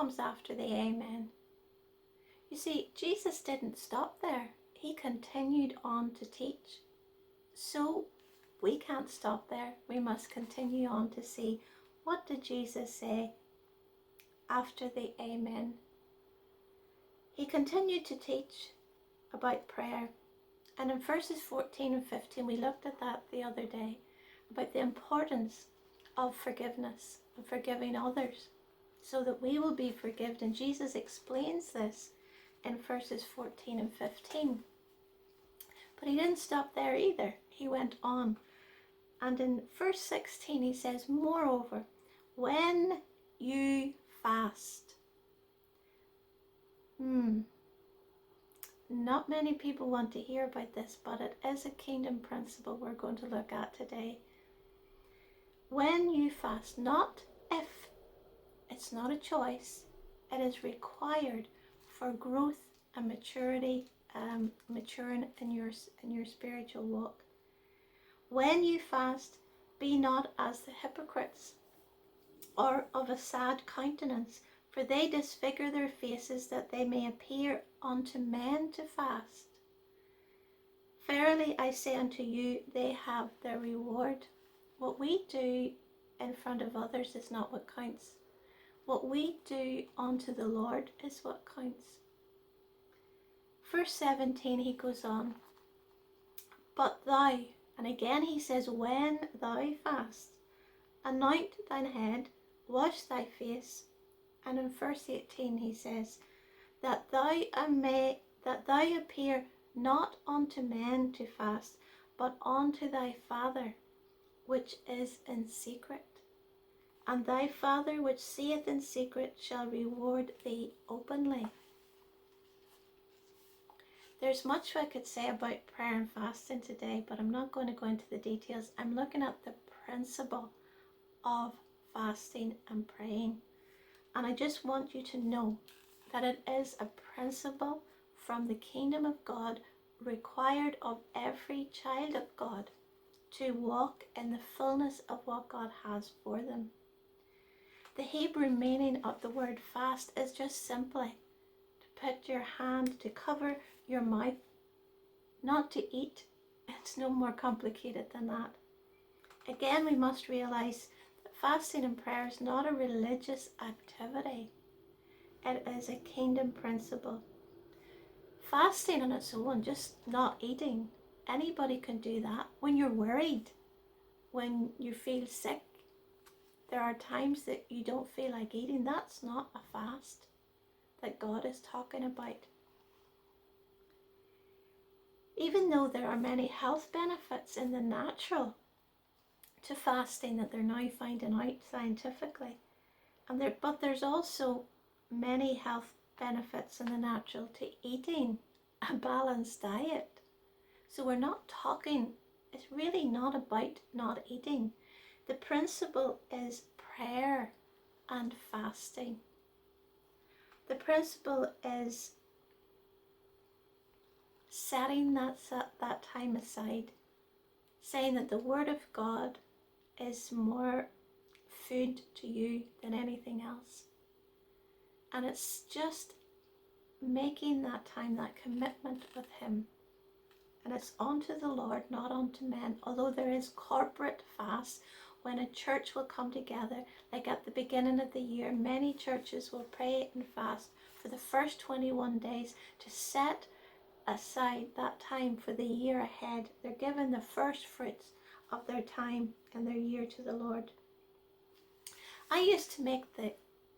comes after the amen? You see, Jesus didn't stop there. He continued on to teach. So we can't stop there. We must continue on to see, what did Jesus say after the amen? He continued to teach about prayer. And in verses 14 and 15, we looked at that the other day, about the importance of forgiveness and forgiving others so that we will be forgiven. And Jesus explains this in verses 14 and 15. But he didn't stop there either. He went on. And in verse 16 he says, moreover, when you fast. Not many people want to hear about this, but it is a kingdom principle we're going to look at today. When you fast, not if. It's not a choice. It is required for growth and maturity, maturing in your spiritual walk. When you fast, be not as the hypocrites, or of a sad countenance, for they disfigure their faces, that they may appear unto men to fast. Verily I say unto you, they have their reward. What we do in front of others is not what counts. What we do unto the Lord is what counts. Verse 17 he goes on, but thou, and again he says, when thou fast, anoint thine head, wash thy face. And in verse 18 he says, that thou appear not unto men to fast, but unto thy Father which is in secret. And thy Father which seeth in secret shall reward thee openly. There's much I could say about prayer and fasting today, but I'm not going to go into the details. I'm looking at the principle of fasting and praying. And I just want you to know that it is a principle from the kingdom of God, required of every child of God to walk in the fullness of what God has for them. The Hebrew meaning of the word fast is just simply to put your hand to cover your mouth, not to eat. It's no more complicated than that. Again, we must realize that fasting and prayer is not a religious activity. It is a kingdom principle. Fasting on its own, just not eating, anybody can do that. When you're worried, when you feel sick, there are times that you don't feel like eating. That's not a fast that God is talking about. Even though there are many health benefits in the natural to fasting that they're now finding out scientifically, but there's also many health benefits in the natural to eating a balanced diet. So we're not talking, it's really not about not eating. The principle is prayer and fasting. The principle is setting that time aside, saying that the Word of God is more food to you than anything else. And it's just making that time, that commitment with Him. And it's unto the Lord, not unto men. Although there is corporate fast, when a church will come together, like at the beginning of the year, many churches will pray and fast for the first 21 days to set aside that time for the year ahead. They're given the first fruits of their time and their year to the Lord. I used to make the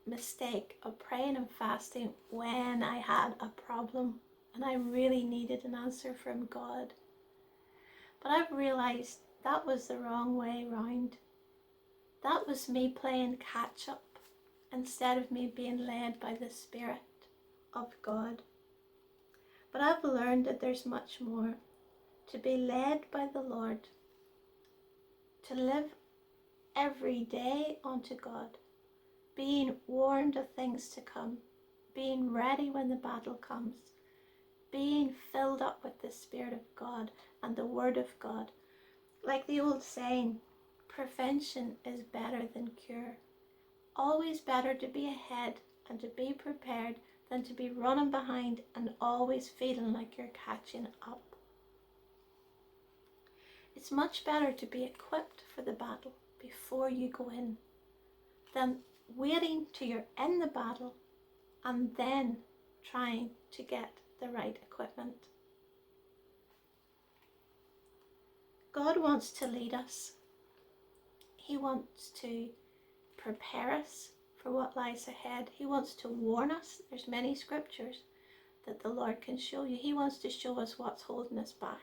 mistake of praying and fasting when I had a problem and I really needed an answer from God. But I've realized that was the wrong way round. That was me playing catch up instead of me being led by the Spirit of God. But I've learned that there's much more. To be led by the Lord, to live every day unto God, being warned of things to come, being ready when the battle comes, being filled up with the Spirit of God and the Word of God. Like the old saying, prevention is better than cure. Always better to be ahead and to be prepared than to be running behind and always feeling like you're catching up. It's much better to be equipped for the battle before you go in than waiting till you're in the battle and then trying to get the right equipment. God wants to lead us. He wants to prepare us for what lies ahead. He wants to warn us. There's many scriptures that the Lord can show you. He wants to show us what's holding us back.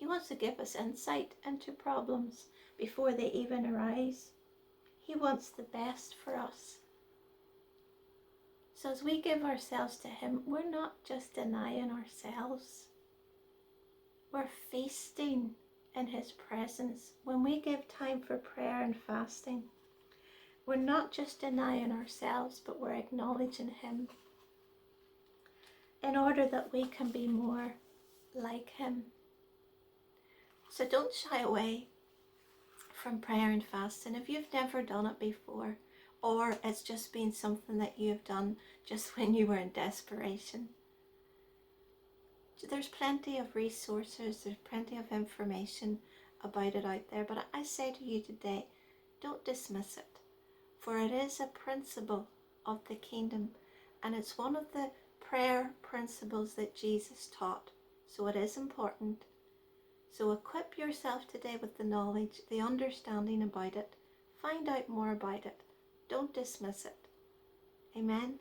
He wants to give us insight into problems before they even arise. He wants the best for us. So as we give ourselves to Him, we're not just denying ourselves. We're feasting in His presence. When we give time for prayer and fasting, we're not just denying ourselves, but we're acknowledging Him in order that we can be more like Him. So don't shy away from prayer and fasting. If you've never done it before, or it's just been something that you've done just when you were in desperation, there's plenty of resources, there's plenty of information about it out there. But I say to you today, don't dismiss it, for it is a principle of the kingdom, and it's one of the prayer principles that Jesus taught. So it is important. So equip yourself today with the knowledge, the understanding about it. Find out more about it. Don't dismiss it. Amen.